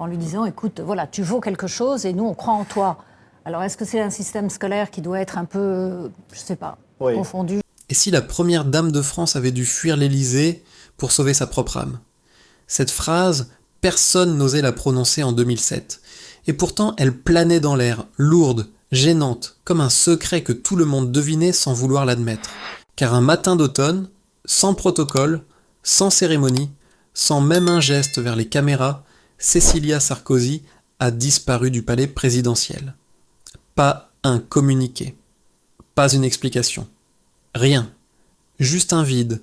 en lui disant « Écoute, voilà, tu vaux quelque chose et nous, on croit en toi ». Alors, est-ce que c'est un système scolaire qui doit être un peu, je ne sais pas, confondu ? Et si la première dame de France avait dû fuir l'Élysée pour sauver sa propre âme ? Cette phrase, personne n'osait la prononcer en 2007. Et pourtant, elle planait dans l'air, lourde, gênante, comme un secret que tout le monde devinait sans vouloir l'admettre. Car un matin d'automne, sans protocole, sans cérémonie, sans même un geste vers les caméras, Cécilia Sarkozy a disparu du palais présidentiel. Pas un communiqué, pas une explication, rien, juste un vide,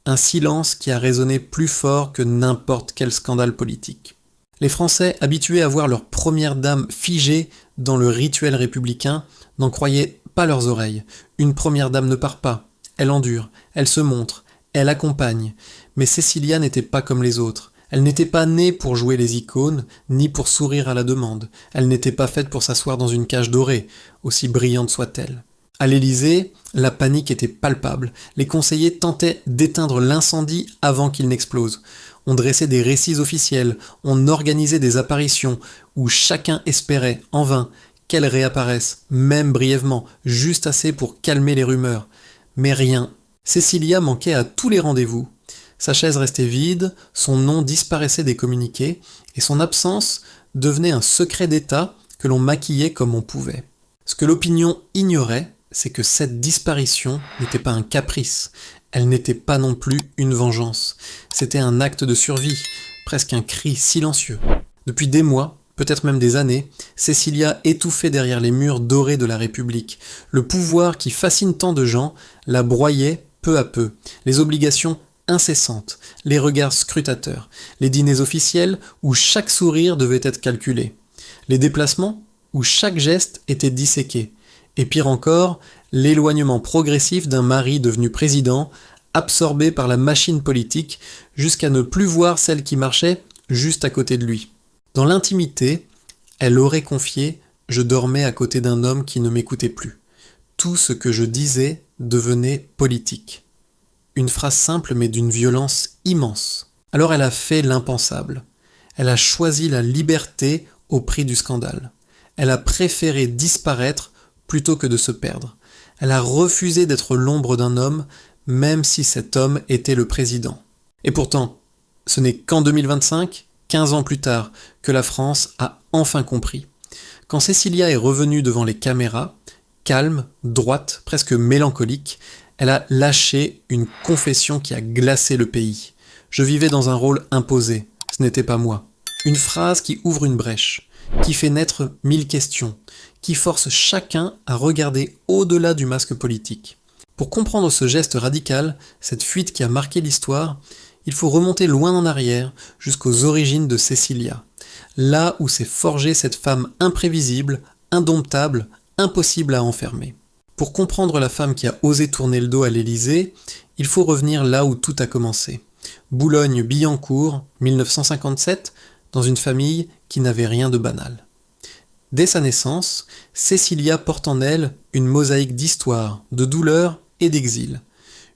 un silence qui a résonné plus fort que n'importe quel scandale politique. Les Français, habitués à voir leur première dame figée dans le rituel républicain, n'en croyaient pas leurs oreilles. Une première dame ne part pas, elle endure, elle se montre, elle accompagne. Mais Cécilia n'était pas comme les autres. Elle n'était pas née pour jouer les icônes, ni pour sourire à la demande. Elle n'était pas faite pour s'asseoir dans une cage dorée, aussi brillante soit-elle. À l'Élysée, la panique était palpable. Les conseillers tentaient d'éteindre l'incendie avant qu'il n'explose. On dressait des récits officiels, on organisait des apparitions, où chacun espérait, en vain, qu'elle réapparaisse, même brièvement, juste assez pour calmer les rumeurs. Mais rien. Cécilia manquait à tous les rendez-vous. Sa chaise restait vide, son nom disparaissait des communiqués, et son absence devenait un secret d'État que l'on maquillait comme on pouvait. Ce que l'opinion ignorait, c'est que cette disparition n'était pas un caprice, elle n'était pas non plus une vengeance. C'était un acte de survie, presque un cri silencieux. Depuis des mois, peut-être même des années, Cécilia étouffait derrière les murs dorés de la République. Le pouvoir qui fascine tant de gens la broyait peu à peu. Les obligations incessantes, les regards scrutateurs, les dîners officiels où chaque sourire devait être calculé, les déplacements où chaque geste était disséqué, et pire encore, l'éloignement progressif d'un mari devenu président, absorbé par la machine politique, jusqu'à ne plus voir celle qui marchait juste à côté de lui. Dans l'intimité, elle aurait confié « Je dormais à côté d'un homme qui ne m'écoutait plus. Tout ce que je disais devenait politique. » Une phrase simple mais d'une violence immense. Alors elle a fait l'impensable. Elle a choisi la liberté au prix du scandale. Elle a préféré disparaître plutôt que de se perdre. Elle a refusé d'être l'ombre d'un homme, même si cet homme était le président. Et pourtant, ce n'est qu'en 2025, 15 ans plus tard, que la France a enfin compris. Quand Cécilia est revenue devant les caméras, calme, droite, presque mélancolique, elle a lâché une confession qui a glacé le pays. Je vivais dans un rôle imposé, ce n'était pas moi. Une phrase qui ouvre une brèche, qui fait naître 1000 questions, qui force chacun à regarder au-delà du masque politique. Pour comprendre ce geste radical, cette fuite qui a marqué l'histoire, il faut remonter loin en arrière, jusqu'aux origines de Cécilia, là où s'est forgée cette femme imprévisible, indomptable, impossible à enfermer. Pour comprendre la femme qui a osé tourner le dos à l'Élysée, il faut revenir là où tout a commencé. Boulogne-Billancourt, 1957, dans une famille qui n'avait rien de banal. Dès sa naissance, Cécilia porte en elle une mosaïque d'histoire, de douleur et d'exil.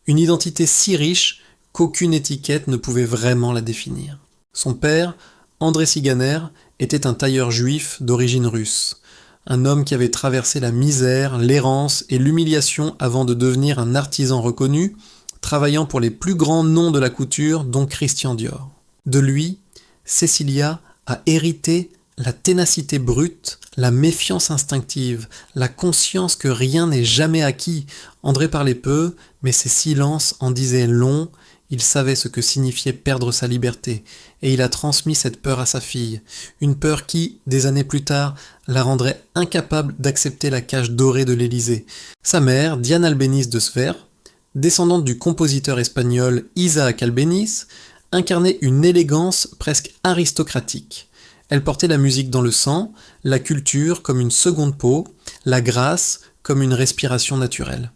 Une identité si riche qu'aucune étiquette ne pouvait vraiment la définir. Son père, André Siganer, était un tailleur juif d'origine russe. Un homme qui avait traversé la misère, l'errance et l'humiliation avant de devenir un artisan reconnu, travaillant pour les plus grands noms de la couture, dont Christian Dior. De lui, Cécilia a hérité la ténacité brute, la méfiance instinctive, la conscience que rien n'est jamais acquis. André parlait peu, mais ses silences en disaient long. Il savait ce que signifiait perdre sa liberté, et il a transmis cette peur à sa fille, une peur qui, des années plus tard, la rendrait incapable d'accepter la cage dorée de l'Élysée. Sa mère, Diane Albéniz de Sver, descendante du compositeur espagnol Isaac Albéniz, incarnait une élégance presque aristocratique. Elle portait la musique dans le sang, la culture comme une seconde peau, la grâce comme une respiration naturelle.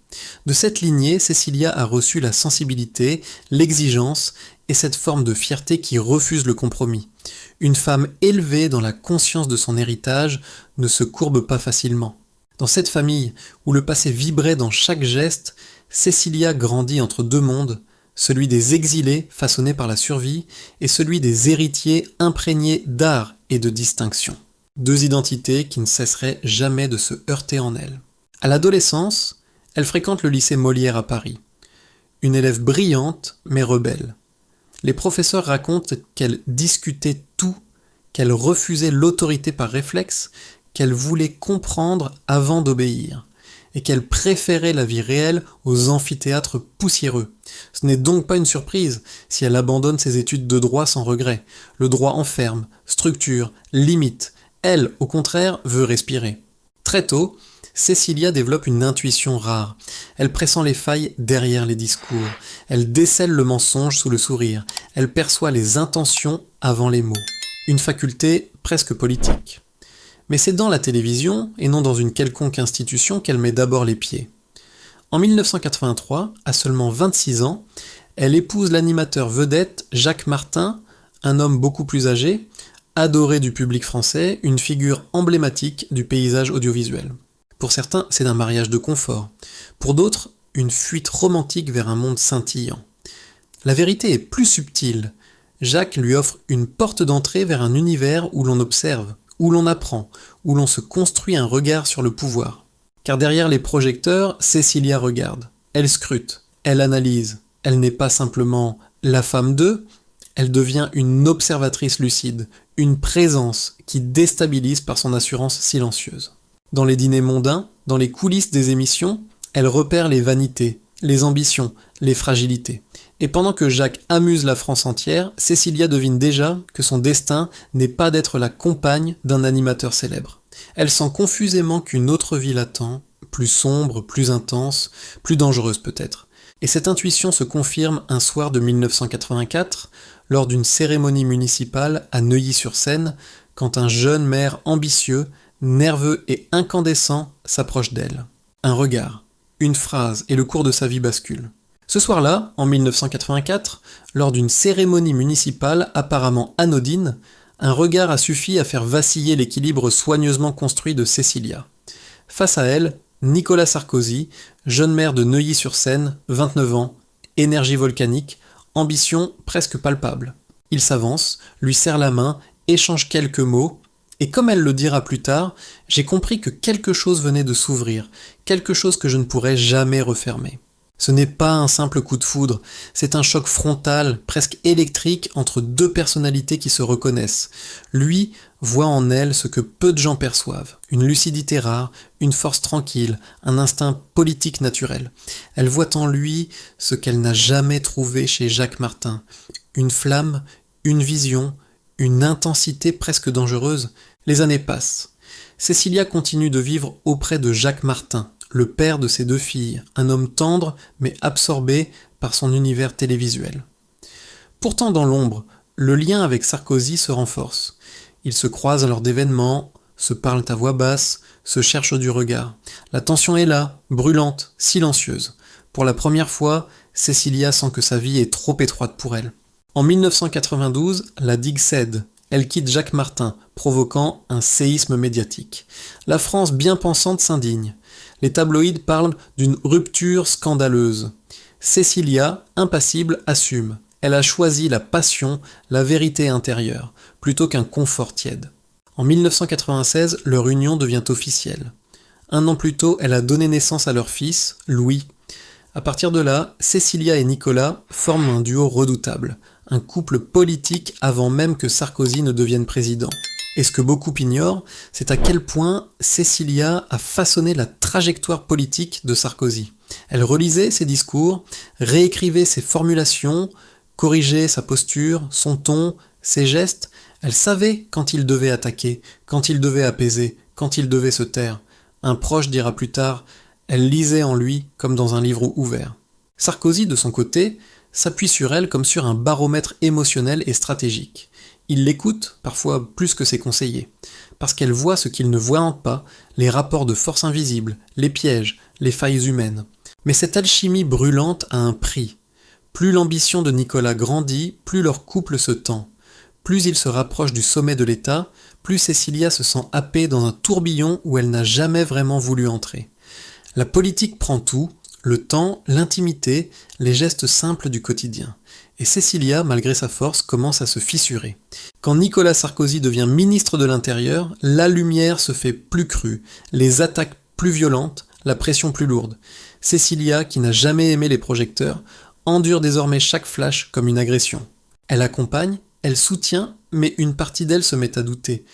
De cette lignée, Cécilia a reçu la sensibilité, l'exigence et cette forme de fierté qui refuse le compromis. Une femme élevée dans la conscience de son héritage ne se courbe pas facilement. Dans cette famille où le passé vibrait dans chaque geste, Cécilia grandit entre deux mondes, celui des exilés façonnés par la survie et celui des héritiers imprégnés d'art et de distinction. Deux identités qui ne cesseraient jamais de se heurter en elle. À l'adolescence, elle fréquente le lycée Molière à Paris. Une élève brillante mais rebelle. Les professeurs racontent qu'elle discutait tout, qu'elle refusait l'autorité par réflexe, qu'elle voulait comprendre avant d'obéir, et qu'elle préférait la vie réelle aux amphithéâtres poussiéreux. Ce n'est donc pas une surprise si elle abandonne ses études de droit sans regret. Le droit enferme, structure, limite. Elle, au contraire, veut respirer. Très tôt, Cécilia développe une intuition rare. Elle pressent les failles derrière les discours. Elle décèle le mensonge sous le sourire. Elle perçoit les intentions avant les mots. Une faculté presque politique. Mais c'est dans la télévision, et non dans une quelconque institution, qu'elle met d'abord les pieds. En 1983, à seulement 26 ans, elle épouse l'animateur vedette Jacques Martin, un homme beaucoup plus âgé, adoré du public français, une figure emblématique du paysage audiovisuel. Pour certains, c'est un mariage de confort. Pour d'autres, une fuite romantique vers un monde scintillant. La vérité est plus subtile. Jacques lui offre une porte d'entrée vers un univers où l'on observe, où l'on apprend, où l'on se construit un regard sur le pouvoir. Car derrière les projecteurs, Cécilia regarde. Elle scrute, elle analyse. Elle n'est pas simplement la femme d'eux, elle devient une observatrice lucide, une présence qui déstabilise par son assurance silencieuse. Dans les dîners mondains, dans les coulisses des émissions, elle repère les vanités, les ambitions, les fragilités. Et pendant que Jacques amuse la France entière, Cécilia devine déjà que son destin n'est pas d'être la compagne d'un animateur célèbre. Elle sent confusément qu'une autre vie l'attend, plus sombre, plus intense, plus dangereuse peut-être. Et cette intuition se confirme un soir de 1984, lors d'une cérémonie municipale à Neuilly-sur-Seine, quand un jeune maire ambitieux, nerveux et incandescent s'approche d'elle. Un regard, une phrase et le cours de sa vie bascule. Ce soir-là, en 1984, lors d'une cérémonie municipale apparemment anodine, un regard a suffi à faire vaciller l'équilibre soigneusement construit de Cécilia. Face à elle, Nicolas Sarkozy, jeune maire de Neuilly-sur-Seine, 29 ans, énergie volcanique, ambition presque palpable. Il s'avance, lui serre la main, échange quelques mots, et comme elle le dira plus tard, j'ai compris que quelque chose venait de s'ouvrir, quelque chose que je ne pourrais jamais refermer. Ce n'est pas un simple coup de foudre, c'est un choc frontal, presque électrique, entre deux personnalités qui se reconnaissent. Lui voit en elle ce que peu de gens perçoivent, une lucidité rare, une force tranquille, un instinct politique naturel. Elle voit en lui ce qu'elle n'a jamais trouvé chez Jacques Martin, une flamme, une vision, une intensité presque dangereuse. Les années passent. Cécilia continue de vivre auprès de Jacques Martin, le père de ses deux filles, un homme tendre mais absorbé par son univers télévisuel. Pourtant dans l'ombre, le lien avec Sarkozy se renforce. Ils se croisent lors d'événements, se parlent à voix basse, se cherchent du regard. La tension est là, brûlante, silencieuse. Pour la première fois, Cécilia sent que sa vie est trop étroite pour elle. En 1992, la digue cède. Elle quitte Jacques Martin, provoquant un séisme médiatique. La France bien pensante s'indigne. Les tabloïds parlent d'une rupture scandaleuse. Cécilia, impassible, assume. Elle a choisi la passion, la vérité intérieure, plutôt qu'un confort tiède. En 1996, leur union devient officielle. Un an plus tôt, elle a donné naissance à leur fils, Louis. À partir de là, Cécilia et Nicolas forment un duo redoutable, un couple politique avant même que Sarkozy ne devienne président. Et ce que beaucoup ignorent, c'est à quel point Cécilia a façonné la trajectoire politique de Sarkozy. Elle relisait ses discours, réécrivait ses formulations, corrigeait sa posture, son ton, ses gestes. Elle savait quand il devait attaquer, quand il devait apaiser, quand il devait se taire. Un proche dira plus tard, elle lisait en lui comme dans un livre ouvert. Sarkozy, de son côté, s'appuie sur elle comme sur un baromètre émotionnel et stratégique. Il l'écoute, parfois plus que ses conseillers, parce qu'elle voit ce qu'ils ne voient pas, les rapports de force invisibles, les pièges, les failles humaines. Mais cette alchimie brûlante a un prix. Plus l'ambition de Nicolas grandit, plus leur couple se tend. Plus il se rapproche du sommet de l'État, plus Cécilia se sent happée dans un tourbillon où elle n'a jamais vraiment voulu entrer. La politique prend tout, le temps, l'intimité, les gestes simples du quotidien. Et Cécilia, malgré sa force, commence à se fissurer. Quand Nicolas Sarkozy devient ministre de l'Intérieur, la lumière se fait plus crue, les attaques plus violentes, la pression plus lourde. Cécilia, qui n'a jamais aimé les projecteurs, endure désormais chaque flash comme une agression. Elle accompagne, elle soutient, mais une partie d'elle se met à douter.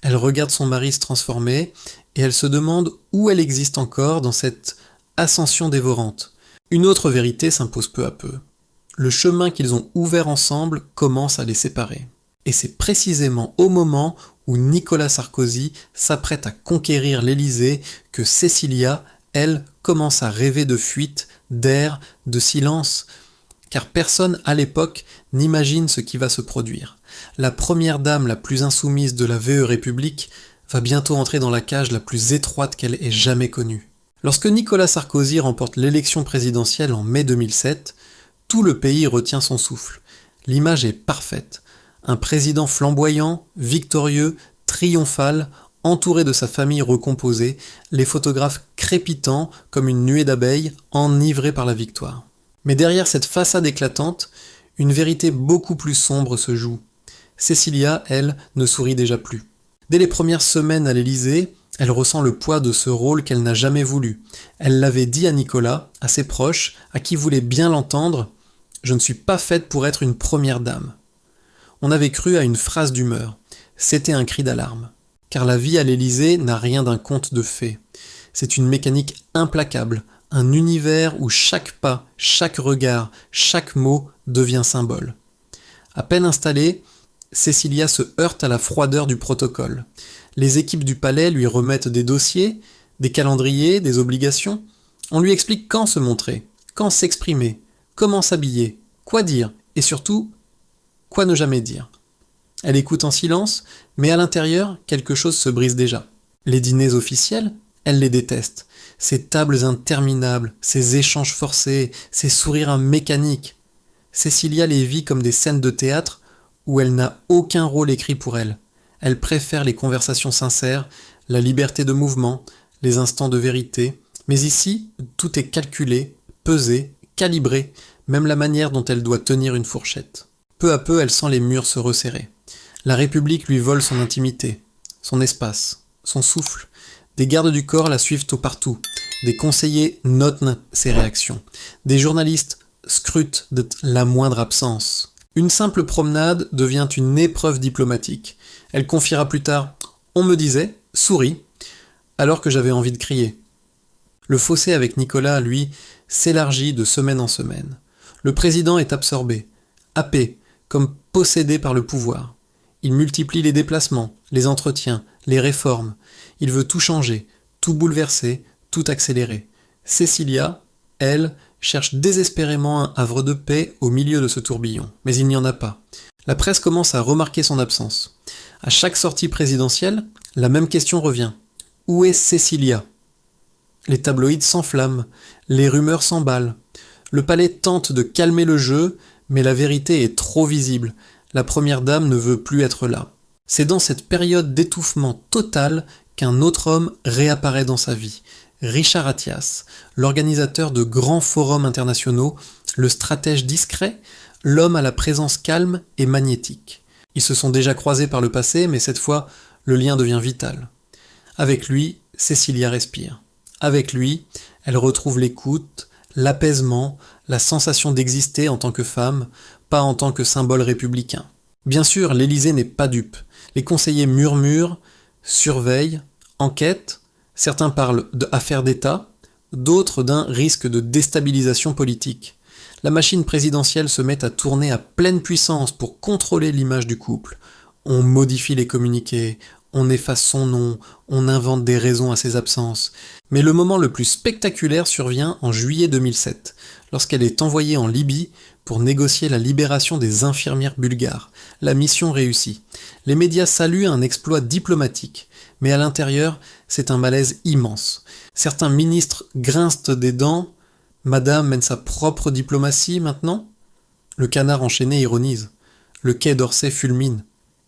Elle regarde son mari se transformer, et elle se demande où elle existe encore dans cette ascension dévorante. Une autre vérité s'impose peu à peu. Le chemin qu'ils ont ouvert ensemble commence à les séparer. Et c'est précisément au moment où Nicolas Sarkozy s'apprête à conquérir l'Élysée que Cécilia, elle, commence à rêver de fuite, d'air, de silence, car personne à l'époque n'imagine ce qui va se produire. La première dame la plus insoumise de la VE République va bientôt entrer dans la cage la plus étroite qu'elle ait jamais connue. Lorsque Nicolas Sarkozy remporte l'élection présidentielle en mai 2007, tout le pays retient son souffle. L'image est parfaite. Un président flamboyant, victorieux, triomphal, entouré de sa famille recomposée, les photographes crépitants comme une nuée d'abeilles enivrées par la victoire. Mais derrière cette façade éclatante, une vérité beaucoup plus sombre se joue. Cécilia, elle, ne sourit déjà plus. Dès les premières semaines à l'Élysée, elle ressent le poids de ce rôle qu'elle n'a jamais voulu. Elle l'avait dit à Nicolas, à ses proches, à qui voulait bien l'entendre, « Je ne suis pas faite pour être une première dame ». On avait cru à une phrase d'humeur. C'était un cri d'alarme. Car la vie à l'Élysée n'a rien d'un conte de fées. C'est une mécanique implacable, un univers où chaque pas, chaque regard, chaque mot devient symbole. À peine installée, Cécilia se heurte à la froideur du protocole. Les équipes du palais lui remettent des dossiers, des calendriers, des obligations. On lui explique quand se montrer, quand s'exprimer, comment s'habiller, quoi dire, et surtout, quoi ne jamais dire. Elle écoute en silence, mais à l'intérieur, quelque chose se brise déjà. Les dîners officiels, elle les déteste. Ces tables interminables, ces échanges forcés, ces sourires mécaniques. Cécilia les vit comme des scènes de théâtre où elle n'a aucun rôle écrit pour elle. Elle préfère les conversations sincères, la liberté de mouvement, les instants de vérité. Mais ici, tout est calculé, pesé, calibré, même la manière dont elle doit tenir une fourchette. Peu à peu, elle sent les murs se resserrer. La République lui vole son intimité, son espace, son souffle. Des gardes du corps la suivent au partout. Des conseillers notent ses réactions. Des journalistes scrutent de la moindre absence. Une simple promenade devient une épreuve diplomatique. Elle confiera plus tard « On me disait, souris », alors que j'avais envie de crier. Le fossé avec Nicolas, lui, s'élargit de semaine en semaine. Le président est absorbé, happé, comme possédé par le pouvoir. Il multiplie les déplacements, les entretiens, les réformes. Il veut tout changer, tout bouleverser, tout accélérer. Cécilia, elle, cherche désespérément un havre de paix au milieu de ce tourbillon. Mais il n'y en a pas. La presse commence à remarquer son absence. À chaque sortie présidentielle, la même question revient. Où est Cécilia ? Les tabloïds s'enflamment, les rumeurs s'emballent. Le palais tente de calmer le jeu, mais la vérité est trop visible. La première dame ne veut plus être là. C'est dans cette période d'étouffement total qu'un autre homme réapparaît dans sa vie. Richard Attias, l'organisateur de grands forums internationaux, le stratège discret, l'homme à la présence calme et magnétique. Ils se sont déjà croisés par le passé, mais cette fois, le lien devient vital. Avec lui, Cécilia respire. Avec lui, elle retrouve l'écoute, l'apaisement, la sensation d'exister en tant que femme, pas en tant que symbole républicain. Bien sûr, l'Élysée n'est pas dupe. Les conseillers murmurent, surveillent, enquêtent. Certains parlent d'affaires d'État, d'autres d'un risque de déstabilisation politique. La machine présidentielle se met à tourner à pleine puissance pour contrôler l'image du couple. On modifie les communiqués, on efface son nom, on invente des raisons à ses absences. Mais le moment le plus spectaculaire survient en juillet 2007, lorsqu'elle est envoyée en Libye pour négocier la libération des infirmières bulgares. La mission réussit. Les médias saluent un exploit diplomatique, mais à l'intérieur, c'est un malaise immense. Certains ministres grincent des dents. Madame mène sa propre diplomatie maintenant ? Le canard enchaîné ironise. Le Quai d'Orsay fulmine.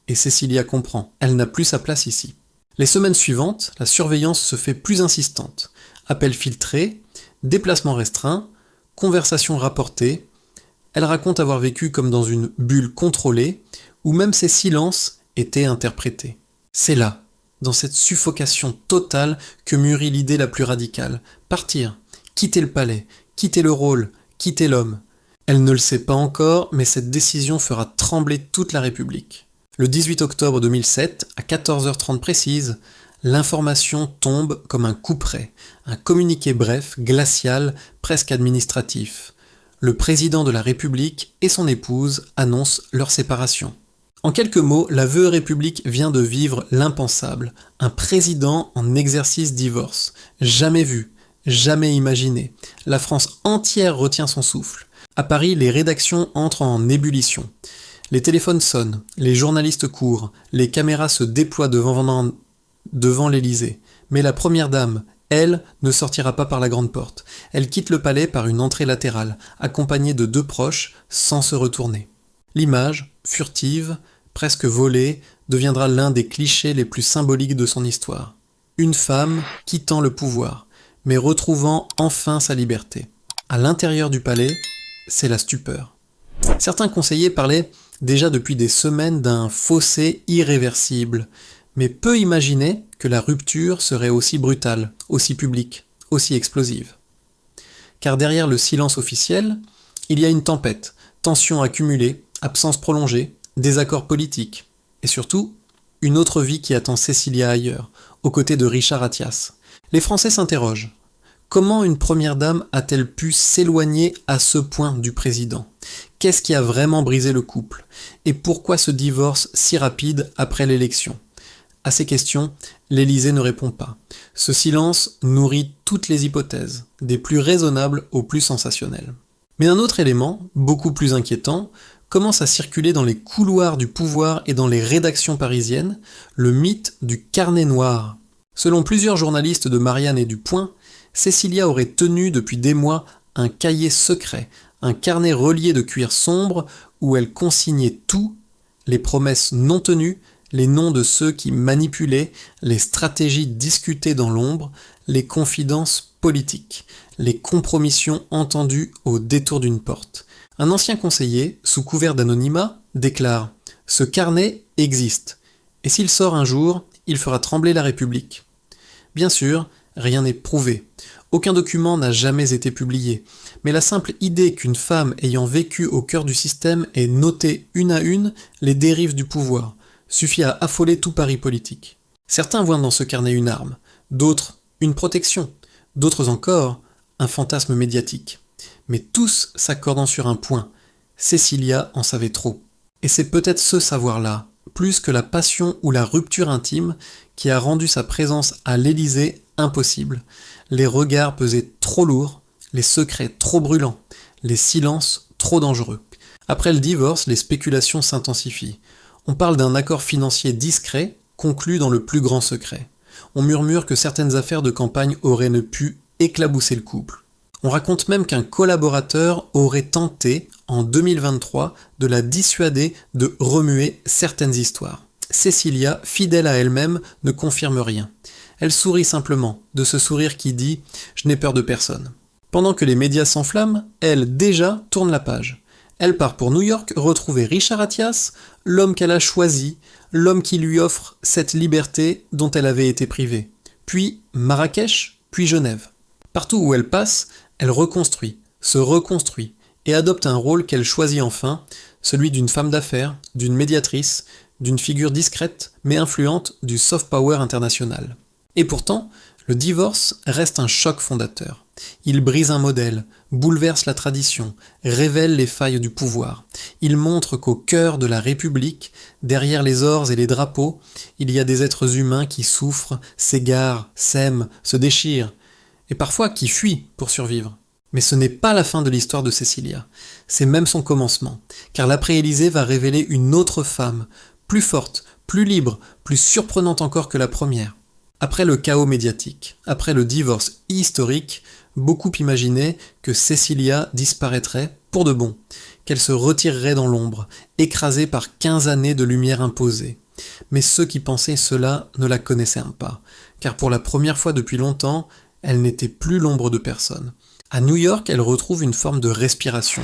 Et Cécilia comprend. Elle n'a plus sa place ici. Les semaines suivantes, la surveillance se fait plus insistante. Appels filtrés, Déplacements restreints, conversations rapportées, elle raconte avoir vécu comme dans une bulle contrôlée, où même ses silences étaient interprétés. C'est là, dans cette suffocation totale, que mûrit l'idée la plus radicale. Partir, quitter le palais, quitter le rôle, quitter l'homme. Elle ne le sait pas encore, mais cette décision fera trembler toute la République. Le 18 octobre 2007, à 14h30 précise, l'information tombe comme un couperet, un communiqué bref, glacial, presque administratif. Le président de la République et son épouse annoncent leur séparation. En quelques mots, la veuve République vient de vivre l'impensable, un président en exercice divorce, jamais vu, jamais imaginé. La France entière retient son souffle. À Paris, les rédactions entrent en ébullition. Les téléphones sonnent, les journalistes courent, les caméras se déploient devant l'Élysée. Mais la première dame, elle, ne sortira pas par la grande porte. Elle quitte le palais par une entrée latérale, accompagnée de 2 proches, sans se retourner. L'image, furtive, presque volée, deviendra l'un des clichés les plus symboliques de son histoire. Une femme quittant le pouvoir, mais retrouvant enfin sa liberté. À l'intérieur du palais, c'est la stupeur. Certains conseillers parlaient déjà depuis des semaines d'un fossé irréversible, mais peu imaginaient que la rupture serait aussi brutale, aussi publique, aussi explosive. Car derrière le silence officiel, il y a une tempête, tensions accumulées, absence prolongée, désaccords politiques, et surtout, une autre vie qui attend Cécilia ailleurs, aux côtés de Richard Attias. Les Français s'interrogent. Comment une première dame a-t-elle pu s'éloigner à ce point du président ? Qu'est-ce qui a vraiment brisé le couple ? Et pourquoi ce divorce si rapide après l'élection ? À ces questions, l'Élysée ne répond pas. Ce silence nourrit toutes les hypothèses, des plus raisonnables aux plus sensationnelles. Mais un autre élément, beaucoup plus inquiétant, commence à circuler dans les couloirs du pouvoir et dans les rédactions parisiennes, le mythe du carnet noir. Selon plusieurs journalistes de Marianne et du Point, Cécilia aurait tenu depuis des mois un cahier secret, un carnet relié de cuir sombre où elle consignait tout, les promesses non tenues, les noms de ceux qui manipulaient, les stratégies discutées dans l'ombre, les confidences politiques, les compromissions entendues au détour d'une porte. Un ancien conseiller, sous couvert d'anonymat, déclare « Ce carnet existe, et s'il sort un jour, il fera trembler la République. » Bien sûr, rien n'est prouvé. Aucun document n'a jamais été publié, mais la simple idée qu'une femme ayant vécu au cœur du système ait noté une à une les dérives du pouvoir suffit à affoler tout pari politique. Certains voient dans ce carnet une arme, d'autres une protection, d'autres encore un fantasme médiatique. Mais tous s'accordant sur un point, Cécilia en savait trop. Et c'est peut-être ce savoir-là, plus que la passion ou la rupture intime, qui a rendu sa présence à l'Élysée impossible. Les regards pesaient trop lourds, les secrets trop brûlants, les silences trop dangereux. Après le divorce, les spéculations s'intensifient. On parle d'un accord financier discret, conclu dans le plus grand secret. On murmure que certaines affaires de campagne auraient pu éclabousser le couple. On raconte même qu'un collaborateur aurait tenté, en 2023, de la dissuader de remuer certaines histoires. Cécilia, fidèle à elle-même, ne confirme rien. Elle sourit simplement, de ce sourire qui dit « Je n'ai peur de personne ». Pendant que les médias s'enflamment, elle, déjà, tourne la page. Elle part pour New York retrouver Richard Attias, l'homme qu'elle a choisi, l'homme qui lui offre cette liberté dont elle avait été privée. Puis Marrakech, puis Genève. Partout où elle passe, elle reconstruit, se reconstruit, et adopte un rôle qu'elle choisit enfin, celui d'une femme d'affaires, d'une médiatrice, d'une figure discrète mais influente du soft power international. Et pourtant, le divorce reste un choc fondateur. Il brise un modèle, bouleverse la tradition, révèle les failles du pouvoir. Il montre qu'au cœur de la République, derrière les ors et les drapeaux, il y a des êtres humains qui souffrent, s'égarent, s'aiment, se déchirent, et parfois qui fuient pour survivre. Mais ce n'est pas la fin de l'histoire de Cécilia, c'est même son commencement, car l'après-Élysée va révéler une autre femme, plus forte, plus libre, plus surprenante encore que la première. Après le chaos médiatique, après le divorce historique, beaucoup imaginaient que Cécilia disparaîtrait pour de bon, qu'elle se retirerait dans l'ombre, écrasée par 15 années de lumière imposée. Mais ceux qui pensaient cela ne la connaissaient pas, car pour la première fois depuis longtemps, elle n'était plus l'ombre de personne. À New York, elle retrouve une forme de respiration.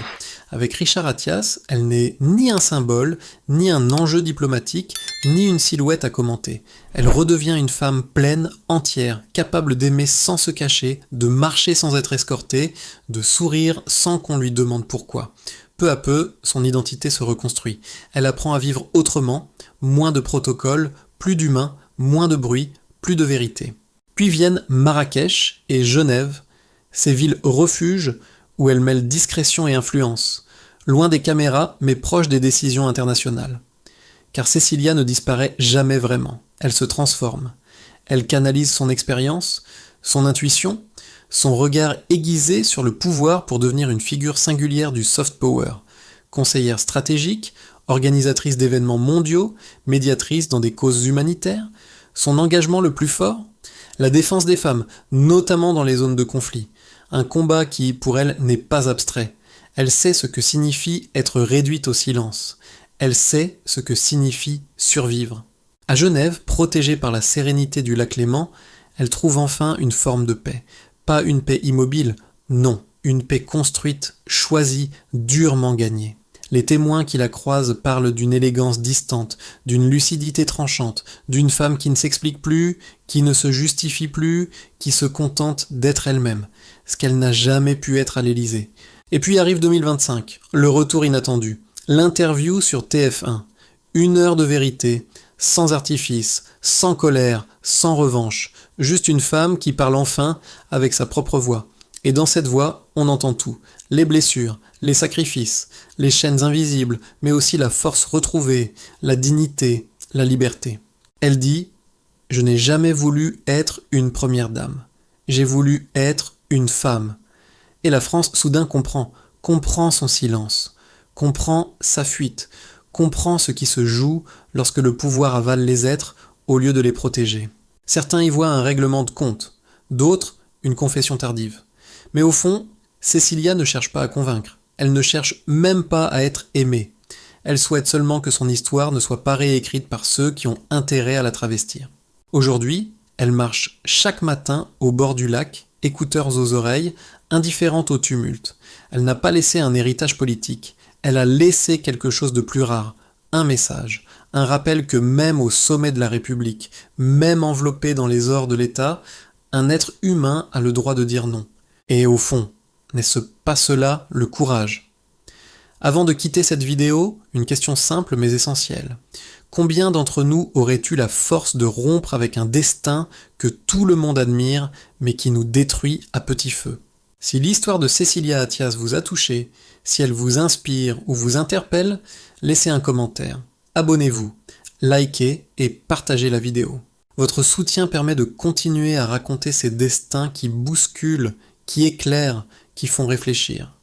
Avec Richard Attias, elle n'est ni un symbole, ni un enjeu diplomatique, ni une silhouette à commenter. Elle redevient une femme pleine, entière, capable d'aimer sans se cacher, de marcher sans être escortée, de sourire sans qu'on lui demande pourquoi. Peu à peu, son identité se reconstruit. Elle apprend à vivre autrement, moins de protocoles, plus d'humains, moins de bruit, plus de vérité. Puis viennent Marrakech et Genève, ces villes refuges où elle mêle discrétion et influence, loin des caméras mais proche des décisions internationales. Car Cecilia ne disparaît jamais vraiment, elle se transforme. Elle canalise son expérience, son intuition, son regard aiguisé sur le pouvoir pour devenir une figure singulière du soft power, conseillère stratégique, organisatrice d'événements mondiaux, médiatrice dans des causes humanitaires, son engagement le plus fort, la défense des femmes, notamment dans les zones de conflit, un combat qui, pour elle, n'est pas abstrait. Elle sait ce que signifie être réduite au silence. Elle sait ce que signifie survivre. À Genève, protégée par la sérénité du lac Léman, elle trouve enfin une forme de paix. Pas une paix immobile, non, une paix construite, choisie, durement gagnée. Les témoins qui la croisent parlent d'une élégance distante, d'une lucidité tranchante, d'une femme qui ne s'explique plus, qui ne se justifie plus, qui se contente d'être elle-même, ce qu'elle n'a jamais pu être à l'Élysée. Et puis arrive 2025, le retour inattendu, l'interview sur TF1. 1 heure de vérité, sans artifice, sans colère, sans revanche, juste une femme qui parle enfin avec sa propre voix. Et dans cette voix, on entend tout. Les blessures, les sacrifices, les chaînes invisibles, mais aussi la force retrouvée, la dignité, la liberté. Elle dit « Je n'ai jamais voulu être une première dame. J'ai voulu être une femme. » Et la France soudain comprend son silence, comprend sa fuite, comprend ce qui se joue lorsque le pouvoir avale les êtres au lieu de les protéger. Certains y voient un règlement de compte, d'autres une confession tardive. Mais au fond, Cecilia ne cherche pas à convaincre, elle ne cherche même pas à être aimée. Elle souhaite seulement que son histoire ne soit pas réécrite par ceux qui ont intérêt à la travestir. Aujourd'hui, elle marche chaque matin au bord du lac, écouteurs aux oreilles, indifférente au tumulte. Elle n'a pas laissé un héritage politique, elle a laissé quelque chose de plus rare, un message, un rappel que même au sommet de la République, même enveloppé dans les ors de l'État, un être humain a le droit de dire non. Et au fond, n'est-ce pas cela le courage ? Avant de quitter cette vidéo, une question simple mais essentielle. Combien d'entre nous auraient eu la force de rompre avec un destin que tout le monde admire mais qui nous détruit à petit feu ? Si l'histoire de Cecilia Attias vous a touché, si elle vous inspire ou vous interpelle, laissez un commentaire, abonnez-vous, likez et partagez la vidéo. Votre soutien permet de continuer à raconter ces destins qui bousculent, qui éclairent, qui font réfléchir.